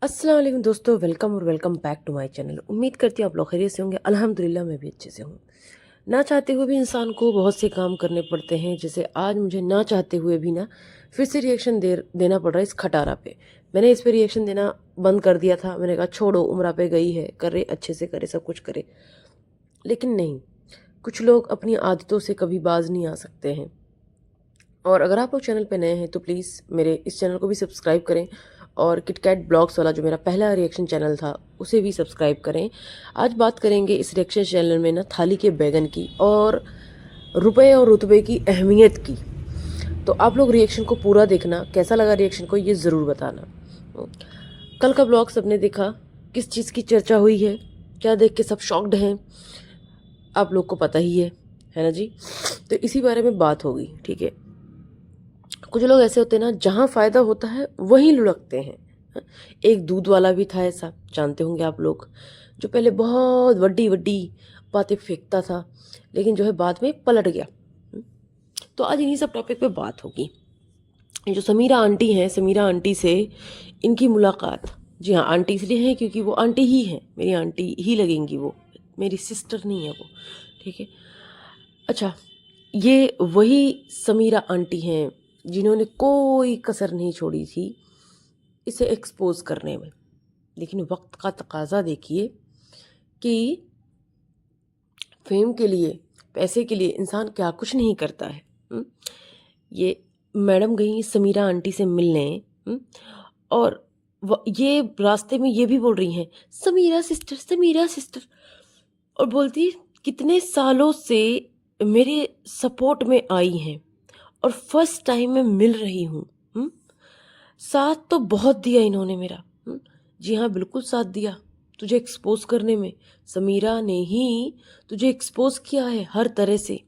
अस्सलाम वालेकुम दोस्तों, वेलकम और welcome back to my channel. उम्मीद करती हूँ आप लोग खैरियत से होंगे। अल्हम्दुलिल्लाह मैं भी अच्छे से हूँ। ना चाहते हुए भी इंसान को बहुत से काम करने पड़ते हैं। जैसे आज मुझे ना चाहते हुए भी ना फिर से रिएक्शन देना पड़ रहा है इस खटारा पे। मैंने इस पे रिएक्शन देना बंद कर दिया था। मैंने कहा छोड़ो, उम्र पे गई है, करे अच्छे से करे, सब कुछ करे। लेकिन नहीं, कुछ लोग अपनी आदतों से कभी बाज नहीं आ सकते हैं। और अगर आप लोग चैनल पे नए हैं तो प्लीज़ मेरे इस चैनल को भी सब्सक्राइब करें और किटकैट ब्लॉग्स वाला जो मेरा पहला रिएक्शन चैनल था उसे भी सब्सक्राइब करें। आज बात करेंगे इस रिएक्शन चैनल में ना थाली के बैगन की और रुपए और रुतबे की अहमियत की। तो आप लोग रिएक्शन को पूरा देखना, कैसा लगा रिएक्शन को ये ज़रूर बताना। कल का ब्लॉग सबने देखा, किस चीज़ की चर्चा हुई है, क्या देख के सब शॉक्ड हैं, आप लोग को पता ही है ना जी। तो इसी बारे में बात होगी, ठीक है। कुछ लोग ऐसे होते हैं ना, जहाँ फ़ायदा होता है वहीं लुढ़कते हैं। एक दूध वाला भी था ऐसा, जानते होंगे आप लोग, जो पहले बहुत वड्डी वड्डी बातें फेंकता था लेकिन जो है बाद में पलट गया। तो आज इन्हीं सब टॉपिक पे बात होगी। जो समीरा आंटी हैं, समीरा आंटी से इनकी मुलाकात, जी हाँ आंटी इसलिए है क्योंकि वो आंटी ही हैं, मेरी आंटी ही लगेंगी, वो मेरी सिस्टर नहीं है वो, ठीक है। अच्छा, ये वही समीरा आंटी हैं जिन्होंने कोई कसर नहीं छोड़ी थी इसे एक्सपोज करने में। लेकिन वक्त का तकाजा देखिए कि फेम के लिए, पैसे के लिए इंसान क्या कुछ नहीं करता है। ये मैडम गई समीरा आंटी से मिलने, और ये रास्ते में ये भी बोल रही हैं समीरा सिस्टर, समीरा सिस्टर, और बोलती कितने सालों से मेरे सपोर्ट में आई हैं और फर्स्ट टाइम मैं मिल रही हूँ। साथ तो बहुत दिया इन्होंने मेरा। जी हाँ, बिल्कुल साथ दिया तुझे एक्सपोज करने में। समीरा ने ही तुझे एक्सपोज किया है हर तरह से।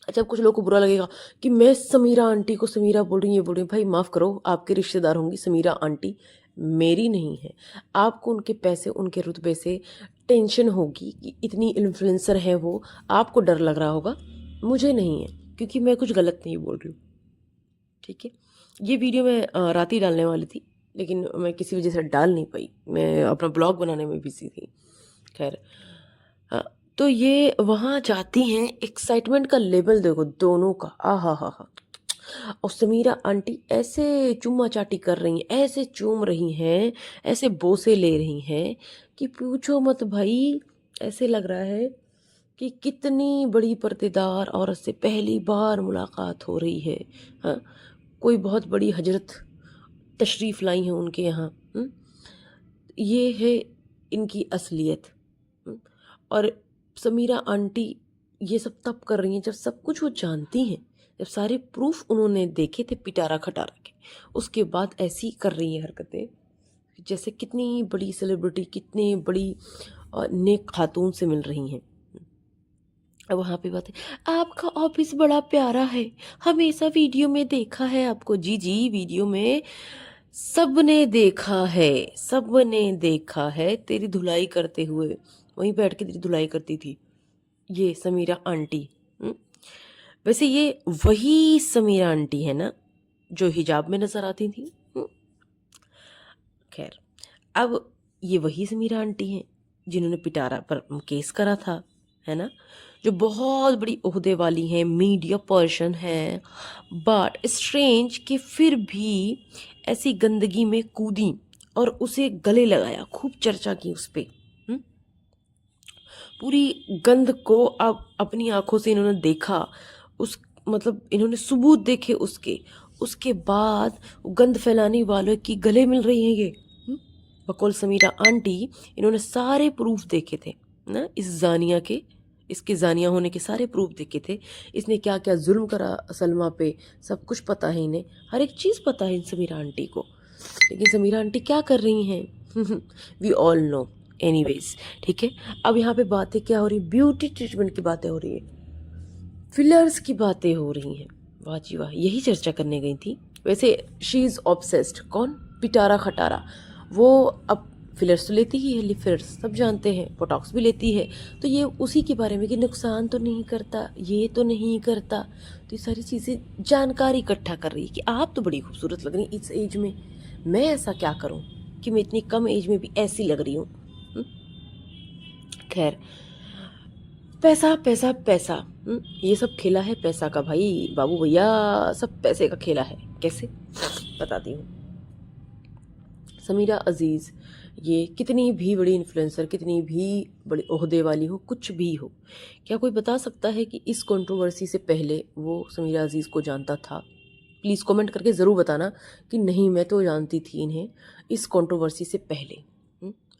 अच्छा, कुछ लोगों को बुरा लगेगा कि मैं समीरा आंटी को समीरा बोल रही हूँ, ये बोल रही हूँ। भाई माफ़ करो, आपके रिश्तेदार होंगी समीरा आंटी, मेरी नहीं है। आपको उनके पैसे, उनके रुतबे से टेंशन होगी कि इतनी इन्फ्लुएंसर है वो, आपको डर लग रहा होगा, मुझे नहीं है, क्योंकि मैं कुछ गलत नहीं बोल रही हूँ, ठीक है। ये वीडियो मैं रात ही डालने वाली थी लेकिन मैं किसी वजह से डाल नहीं पाई, मैं अपना ब्लॉग बनाने में बिजी थी। खैर, हाँ, तो ये वहाँ जाती हैं, एक्साइटमेंट का लेवल देखो दोनों का, आ हा। और समीरा आंटी ऐसे चुम्मा चाटी कर रही हैं, ऐसे चूम रही हैं, ऐसे बोसे ले रही हैं कि पूछो मत भाई। ऐसे लग रहा है कि कितनी बड़ी पर्देदार औरत से पहली बार मुलाकात हो रही है। हाँ, कोई बहुत बड़ी हजरत तशरीफ़ लाई हैं उनके यहाँ। ये है इनकी असलियत। और समीरा आंटी ये सब तब कर रही हैं जब सब कुछ वो जानती हैं, जब सारे प्रूफ उन्होंने देखे थे पिटारा खटारा के, उसके बाद ऐसी कर रही हैं हरकतें जैसे कितनी बड़ी सेलिब्रिटी, कितनी बड़ी नेक खातून से मिल रही हैं। अब वहाँ पे बात है, आपका ऑफिस बड़ा प्यारा है, हमेशा वीडियो में देखा है आपको। जी जी, वीडियो में सबने देखा है, सबने देखा है तेरी धुलाई करते हुए, वहीं बैठ के तेरी धुलाई करती थी ये समीरा आंटी। वैसे ये वही समीरा आंटी है ना जो हिजाब में नजर आती थी। खैर, अब ये वही समीरा आंटी हैं जिन्होंने पिटारा पर केस करा था, है ना, जो बहुत बड़ी ओहदे वाली हैं, मीडिया पर्सन हैं, बट स्ट्रेंज कि फिर भी ऐसी गंदगी में कूदी और उसे गले लगाया, खूब चर्चा की उस पर। पूरी गंद को अब अपनी आंखों से इन्होंने देखा, उस मतलब इन्होंने सबूत देखे उसके, उसके बाद गंद फैलाने वालों की गले मिल रही है ये। बकौल समीरा आंटी, इन्होंने सारे प्रूफ देखे थे ना इस जानिया के, इसके जानिया होने के सारे प्रूफ देखे थे। इसने क्या क्या जुल्म करा सलमा पे, सब कुछ पता है इन्हें, हर एक चीज़ पता है इन समीरा आंटी को। लेकिन समीरा आंटी क्या कर रही हैं वी ऑल नो। एनीवेज, ठीक है। अब यहाँ पे बातें क्या हो रही, ब्यूटी ट्रीटमेंट की बातें हो रही है, फिलर्स की बातें हो रही हैं। वाह जी वाह, यही चर्चा करने गई थी। वैसे शी इज़ ऑब्सेस्ड, कौन, पिटारा खटारा, वो अब फिलर्स तो लेती ही है, लिप फिलर्स सब जानते हैं, बोटॉक्स भी लेती है। तो ये उसी के बारे में कि नुकसान तो नहीं करता, ये तो नहीं करता, तो ये सारी चीज़ें जानकारी इकट्ठा कर रही है कि आप तो बड़ी खूबसूरत लग रही हैं इस एज में, मैं ऐसा क्या करूं कि मैं इतनी कम एज में भी ऐसी लग रही हूँ। खैर, पैसा पैसा पैसा, ये सब खेला है पैसा का भाई बाबू भैया, सब पैसे का खेला है। कैसे, बताती हूँ। समीरा अजीज़ ये कितनी भी बड़ी इन्फ्लुएंसर, कितनी भी बड़े ओहदे वाली हो, कुछ भी हो, क्या कोई बता सकता है कि इस कंट्रोवर्सी से पहले वो समीरा अजीज़ को जानता था? प्लीज़ कमेंट करके ज़रूर बताना कि नहीं मैं तो जानती थी इन्हें इस कंट्रोवर्सी से पहले।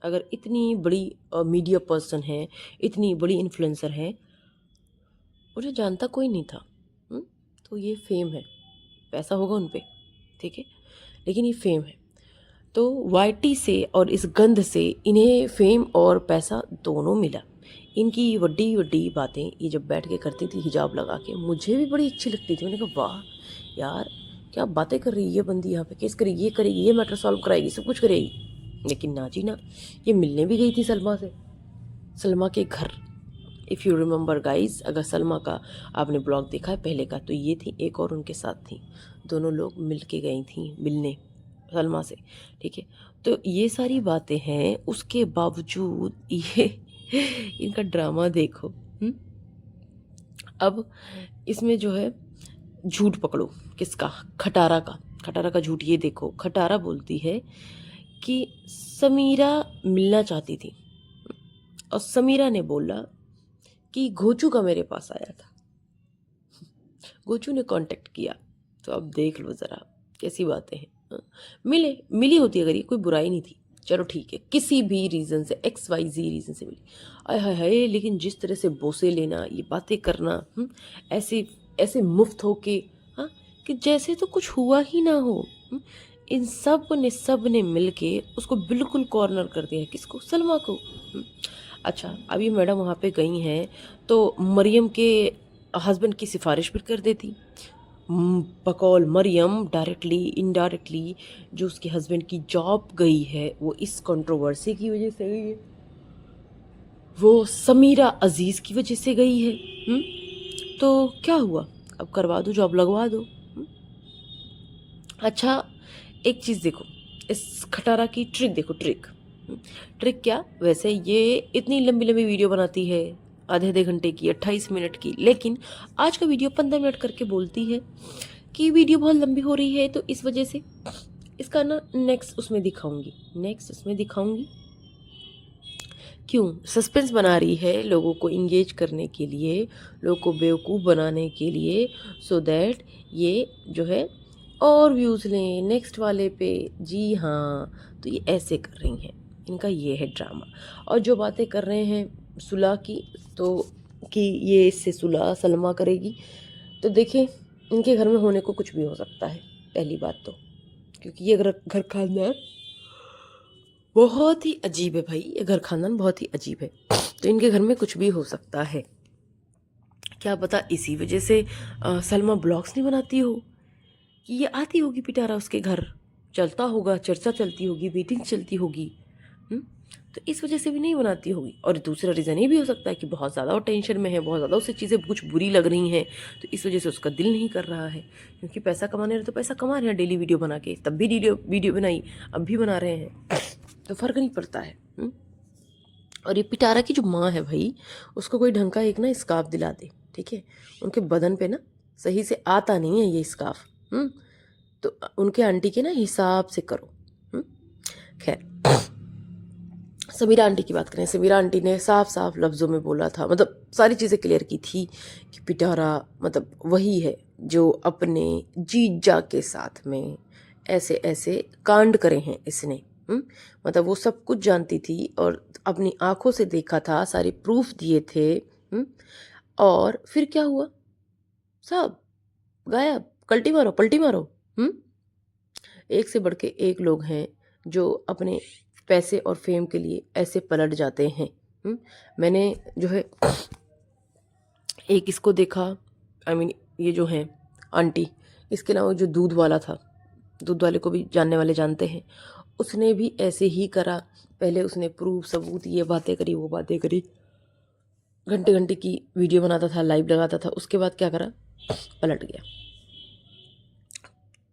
अगर इतनी बड़ी मीडिया पर्सन है, इतनी बड़ी इन्फ्लुएंसर है, मुझे जानता कोई नहीं था। तो ये फेम है, पैसा होगा उन पे, ठीक है, लेकिन ये फेम है। तो वाईटी से और इस गंध से इन्हें फेम और पैसा दोनों मिला। इनकी बड़ी बड़ी बातें ये जब बैठ के करती थी हिजाब लगा के, मुझे भी बड़ी अच्छी लगती थी। मैंने कहा वाह यार, क्या बातें कर रही है ये बंदी, यहाँ पे केस करेगी, ये करेगी, ये मैटर सॉल्व कराएगी, सब कुछ करेगी। लेकिन ना जी ना, ये मिलने भी गई थी सलमा से, सलमा के घर। इफ़ यू रिमेंबर गाइज, अगर सलमा का आपने ब्लॉग देखा है पहले का, तो ये थी, एक और उनके साथ थी, दोनों लोग मिल के गई थी मिलने सलमा से, ठीक है। तो ये सारी बातें हैं, उसके बावजूद ये इनका ड्रामा देखो। अब इसमें जो है झूठ पकड़ो किसका, खटारा का। खटारा का झूठ ये देखो, खटारा बोलती है कि समीरा मिलना चाहती थी और समीरा ने बोला कि घोचू का मेरे पास आया था, घोचू ने कांटेक्ट किया। तो अब देख लो ज़रा कैसी बातें हैं। मिली होती अगर ये कोई बुराई नहीं थी, चलो ठीक है, किसी भी रीज़न से, XYZ रीज़न से मिली, आय हाय हाय, लेकिन जिस तरह से बोसे लेना, ये बातें करना, ऐसे ऐसे मुफ्त हो के, हाँ, कि जैसे तो कुछ हुआ ही ना हो। इन सब ने मिल के उसको बिल्कुल कॉर्नर कर दिया है। किसको? सलमा को। अच्छा, अब ये मैडम वहाँ पे गई हैं तो मरियम के हस्बैंड की सिफारिश भी कर देती। बकौल मरियम डायरेक्टली इनडायरेक्टली जो उसके हस्बैंड की जॉब गई है वो इस कंट्रोवर्सी की वजह से गई है, वो समीरा अजीज़ की वजह से गई है। तो क्या हुआ, अब करवा दो, जॉब लगवा दो। अच्छा, एक चीज़ देखो, इस खटारा की ट्रिक देखो, ट्रिक क्या, वैसे ये इतनी लंबी लंबी वीडियो बनाती है, आधे घंटे की, 28 मिनट की, लेकिन आज का वीडियो 15 मिनट करके बोलती है कि वीडियो बहुत लंबी हो रही है, तो इस वजह से इसका ना नेक्स्ट उसमें दिखाऊंगी। क्यों सस्पेंस बना रही है, लोगों को इंगेज करने के लिए, लोगों को बेवकूफ़ बनाने के लिए, सो दैट ये जो है और व्यूज़ लें नेक्स्ट वाले पे। जी हाँ, तो ये ऐसे कर रही हैं, इनका ये है ड्रामा। और जो बातें कर रहे हैं सुलह की, तो कि ये इससे सुलह सलमा करेगी, तो देखें इनके घर में होने को कुछ भी हो सकता है, पहली बात तो, क्योंकि ये घर खानदान बहुत ही अजीब है भाई, ये घर खानदान बहुत ही अजीब है, तो इनके घर में कुछ भी हो सकता है। क्या पता इसी वजह से सलमा ब्लॉग्स नहीं बनाती हो, कि ये आती होगी पिटारा उसके घर, चलता होगा, चर्चा चलती होगी, मीटिंग चलती होगी, तो इस वजह से भी नहीं बनाती होगी। और दूसरा रीज़न ये भी हो सकता है कि बहुत ज़्यादा वो टेंशन में है, बहुत ज़्यादा उसे चीज़ें कुछ बुरी लग रही हैं, तो इस वजह से उसका दिल नहीं कर रहा है। क्योंकि पैसा कमाने रहे तो पैसा कमा रहे हैं डेली वीडियो बना के, तब भी वीडियो बनाई, अब भी बना रहे हैं, तो फ़र्क नहीं पड़ता है। और ये पिटारा की जो माँ है भाई, उसको कोई ढंग का एक ना स्कार्फ दिला दे, ठीक है, उनके बदन पे ना सही से आता नहीं है ये स्कार्फ, तो उनके आंटी के ना हिसाब से करो। खैर, समीरा आंटी की बात करें, समीरा आंटी ने साफ साफ लफ्ज़ों में बोला था, मतलब सारी चीज़ें क्लियर की थी कि पिटारा मतलब वही है जो अपने जीजा के साथ में ऐसे ऐसे कांड करे हैं इसने। मतलब वो सब कुछ जानती थी और अपनी आंखों से देखा था, सारे प्रूफ दिए थे। और फिर क्या हुआ, सब गायब, पलटी मारो। एक से बढ़ के एक लोग हैं जो अपने पैसे और फेम के लिए ऐसे पलट जाते हैं। मैंने जो है एक इसको देखा, ये जो है आंटी, इसके अलावा जो दूध वाला था, दूध वाले को भी जानने वाले जानते हैं, उसने भी ऐसे ही करा। पहले उसने प्रूफ सबूत ये बातें करी, वो बातें करी, घंटे घंटे की वीडियो बनाता था, लाइव लगाता था, उसके बाद क्या करा, पलट गया,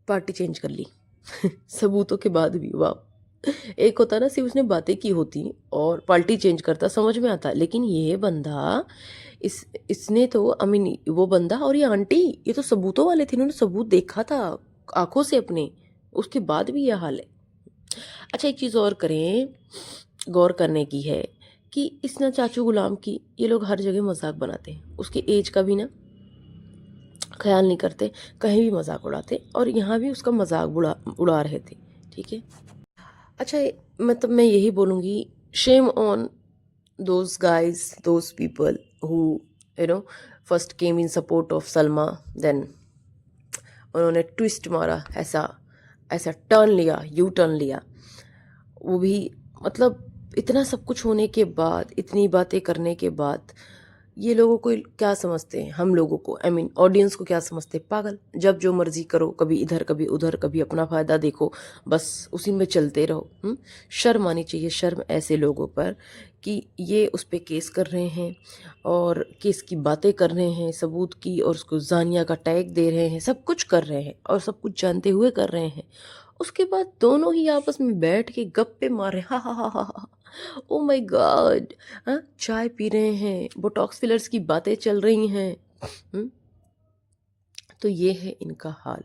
पार्टी चेंज कर ली, सबूतों के बाद भी वाह। एक होता ना सिर्फ उसने बातें की होती और पार्टी चेंज करता, समझ में आता, लेकिन ये बंदा इसने तो आई मीन वो बंदा और ये आंटी, ये तो सबूतों वाले थे, इन्होंने सबूत देखा था आंखों से अपने, उसके बाद भी यह हाल है। अच्छा एक चीज़ और करें, गौर करने की है कि इस ना चाचू गुलाम की ये लोग हर जगह मजाक बनाते हैं, उसकी एज का भी ना ख्याल नहीं करते, कहीं भी मजाक उड़ाते, और यहाँ भी उसका मजाक उड़ा रहे थे। ठीक है। अच्छा मतलब मैं यही बोलूँगी, shame on those guys, those people who you know first came in support of Salma, then उन्होंने ट्विस्ट मारा, ऐसा ऐसा टर्न लिया, यू टर्न लिया, वो भी मतलब इतना सब कुछ होने के बाद, इतनी बातें करने के बाद, ये लोगों को क्या समझते हैं, हम लोगों को आई मीन ऑडियंस को क्या समझते हैं, पागल। जब जो मर्जी करो, कभी इधर कभी उधर, कभी अपना फ़ायदा देखो, बस उसी में चलते रहो। शर्म आनी चाहिए, शर्म ऐसे लोगों पर कि ये उस पर केस कर रहे हैं और केस की बातें कर रहे हैं, सबूत की, और उसको जानिया का टैग दे रहे हैं, सब कुछ कर रहे हैं और सब कुछ जानते हुए कर रहे हैं। उसके बाद दोनों ही आपस में बैठ के गप्पे मार रहे हैं, हा हा हा हा, ओ माय गॉड। हाँ, चाय पी रहे हैं, बोटॉक्स फिलर्स की बातें चल रही हैं। तो ये है इनका हाल।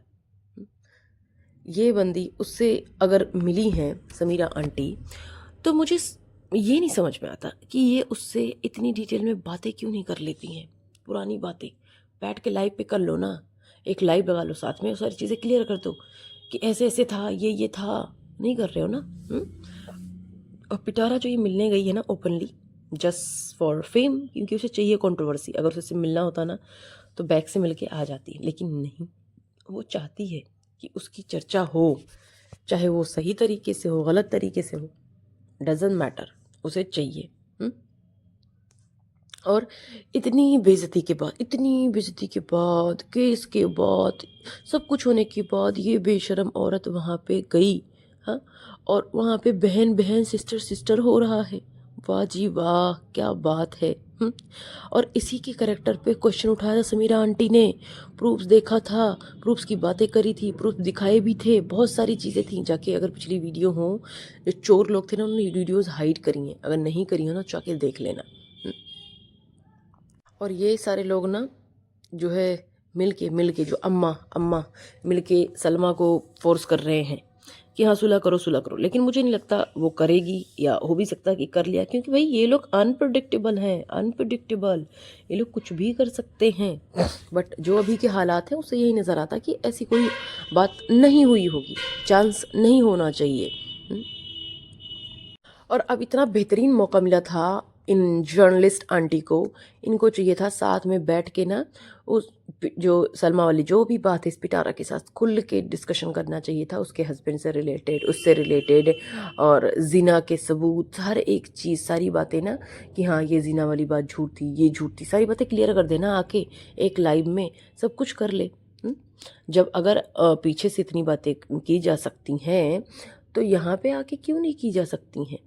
ये बंदी उससे अगर मिली है समीरा आंटी, तो मुझे ये नहीं समझ में आता कि ये उससे इतनी डिटेल में बातें क्यों नहीं कर लेती हैं, पुरानी बातें। बैठ के लाइव पे कर लो ना, एक लाइव लगा लो, साथ में सारी चीज़ें क्लियर कर दो कि ऐसे ऐसे था, ये था। नहीं कर रहे हो ना। और पिटारा जो ये मिलने गई है ना ओपनली, जस्ट फॉर फेम, क्योंकि उसे चाहिए कंट्रोवर्सी, अगर उसे मिलना होता ना तो बैक से मिल के आ जाती, लेकिन नहीं, वो चाहती है कि उसकी चर्चा हो, चाहे वो सही तरीके से हो, गलत तरीके से हो, डजेंट मैटर, उसे चाहिए। और इतनी बेइज्जती के बाद, इतनी बेइज्जती के बाद, केस के बाद, सब कुछ होने के बाद, ये बेशरम औरत वहाँ पे गई। हाँ, और वहाँ पे बहन बहन, सिस्टर सिस्टर हो रहा है। वाह जी वाह, क्या बात है। और इसी के करेक्टर पे क्वेश्चन उठाया था समीरा आंटी ने, प्रूफ्स देखा था, प्रूफ्स की बातें करी थी, प्रूफ दिखाए भी थे, बहुत सारी चीज़ें थी। जाके अगर पिछली वीडियो हो, जो चोर लोग थे ना, उन्होंने वीडियोज़ हाइड करी हैं, अगर नहीं करी हो ना जाके देख लेना। और ये सारे लोग ना जो है मिल के जो अम्मा अम्मा मिल के सलमा को फोर्स कर रहे हैं कि हाँ सुलह करो, लेकिन मुझे नहीं लगता वो करेगी, या हो भी सकता कि कर लिया, क्योंकि भाई ये लोग अनप्रडिक्टेबल हैं, अनप्रडिक्टेबल, ये लोग कुछ भी कर सकते हैं। बट जो अभी के हालात हैं उससे यही नज़र आता कि ऐसी कोई बात नहीं हुई होगी, चांस नहीं होना चाहिए। और अब इतना बेहतरीन मौका मिला था इन जर्नलिस्ट आंटी को, इनको चाहिए था साथ में बैठ के ना, उस जो सलमा वाली जो भी बात है इस पिटारा के साथ खुल के डिस्कशन करना चाहिए था, उसके हस्बैंड से रिलेटेड, उससे रिलेटेड, और जीना के सबूत, हर एक चीज़, सारी बातें ना, कि हाँ ये जीना वाली बात झूठ थी, ये झूठ थी, सारी बातें क्लियर कर देना आके एक लाइव में, सब कुछ कर ले। जब अगर पीछे से इतनी बातें की जा सकती हैं तो यहाँ पे आके क्यों नहीं की जा सकती हैं।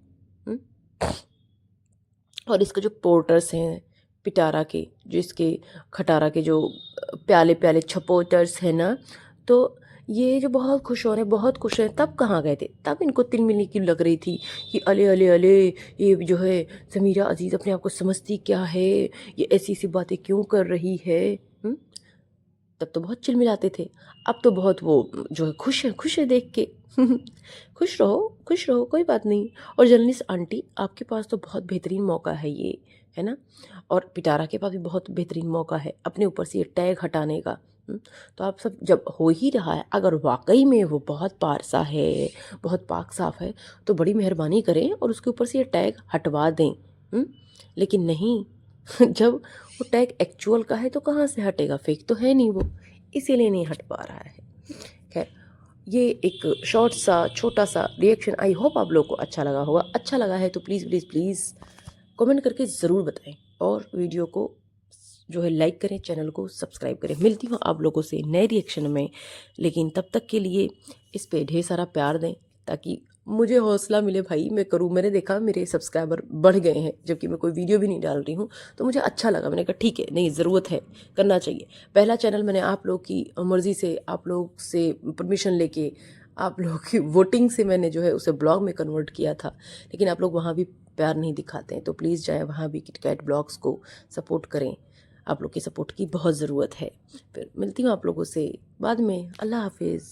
और इसके जो पोर्टर्स हैं पिटारा के, जो इसके खटारा के जो प्याले प्याले छपोर्टर्स हैं ना, तो ये जो बहुत खुश हो रहे हैं, बहुत खुश हैं, तब कहाँ गए थे, तब इनको तिलमिली की लग रही थी कि अले अले अले, ये जो है समीरा अजीज़ अपने आप को समझती क्या है, ये ऐसी ऐसी बातें क्यों कर रही है। तब तो बहुत चिलमिलाते थे, अब तो बहुत वो जो है खुश है देख के। खुश रहो, कोई बात नहीं। और जर्नलिस्ट आंटी, आपके पास तो बहुत बेहतरीन मौका है ये, है ना, और पिटारा के पास भी बहुत बेहतरीन मौका है अपने ऊपर से ये टैग हटाने का। तो आप सब, जब हो ही रहा है, अगर वाकई में वो बहुत पारसा है, बहुत पाक साफ है, तो बड़ी मेहरबानी करें और उसके ऊपर से ये टैग हटवा दें। लेकिन नहीं, जब वो टैग एक्चुअल का है तो कहाँ से हटेगा, फेक तो है नहीं वो, इसीलिए नहीं हट पा रहा है। खैर, ये एक शॉर्ट सा छोटा सा रिएक्शन, आई होप आप लोग को अच्छा लगा होगा। अच्छा लगा है तो प्लीज़ प्लीज़ प्लीज़ कमेंट करके ज़रूर बताएं, और वीडियो को जो है लाइक करें, चैनल को सब्सक्राइब करें। मिलती हूँ आप लोगों से नए रिएक्शन में, लेकिन तब तक के लिए इस पे ढेर सारा प्यार दें ताकि मुझे हौसला मिले, भाई मैं करूँ। मैंने देखा मेरे सब्सक्राइबर बढ़ गए हैं जबकि मैं कोई वीडियो भी नहीं डाल रही हूँ, तो मुझे अच्छा लगा, मैंने कहा ठीक है, नहीं ज़रूरत है, करना चाहिए। पहला चैनल मैंने आप लोग की मर्ज़ी से, आप लोग से परमिशन लेके आप लोगों की वोटिंग से मैंने जो है उसे ब्लॉग में कन्वर्ट किया था, लेकिन आप लोग वहाँ भी प्यार नहीं दिखाते हैं, तो प्लीज़ जाएँ वहाँ भी किटकैट ब्लॉग्स को सपोर्ट करें। आप लोग की सपोर्ट की बहुत ज़रूरत है। फिर मिलती हूँ आप लोगों से बाद में। अल्लाह हाफ़िज़।